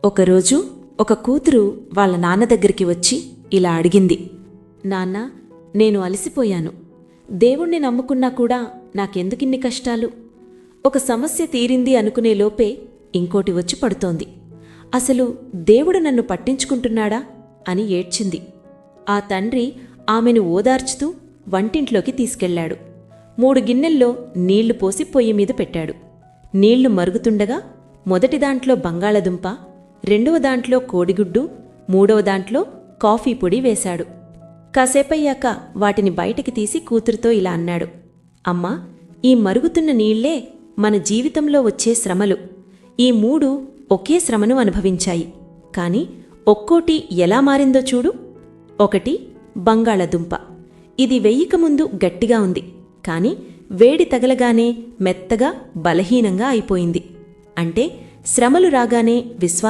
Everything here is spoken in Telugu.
ఒకరోజు ఒక కూతురు వాళ్ళ నాన్న దగ్గరికి వచ్చి ఇలా అడిగింది. నాన్నా, నేను అలసిపోయాను. దేవుణ్ణి నమ్ముకున్నా కూడా నాకెందుకిన్ని కష్టాలు? ఒక సమస్య తీరింది అనుకునే లోపే ఇంకోటి వచ్చి పడుతోంది. అసలు దేవుడు నన్ను పట్టించుకుంటున్నాడా అని ఏడ్చింది. ఆ తండ్రి ఆమెను ఓదార్చుతూ వంటింట్లోకి తీసుకెళ్లాడు. 3 గిన్నెల్లో నీళ్లు పోసి పొయ్యి మీద పెట్టాడు. నీళ్లు మరుగుతుండగా మొదటి దాంట్లో బంగాళదుంప, రెండవ దాంట్లో కోడిగుడ్డు, మూడవ దాంట్లో కాఫీ పొడి వేశాడు. కాసేపయ్యాక వాటిని బయటికి తీసి కూతురుతో ఇలా అన్నాడు. అమ్మా, ఈ మరుగుతున్న నీళ్లే మన జీవితంలో వచ్చే శ్రమలు. ఈ 3 ఒకే శ్రమను అనుభవించాయి. కాని ఒక్కోటి ఎలా మారిందో చూడు. 1 బంగాళదుంప. ఇది వెయ్యకముందు గట్టిగా ఉంది, కాని వేడి తగలగానే మెత్తగా బలహీనంగా అయిపోయింది. అంటే శ్రమలు రాగానే విశ్వాసం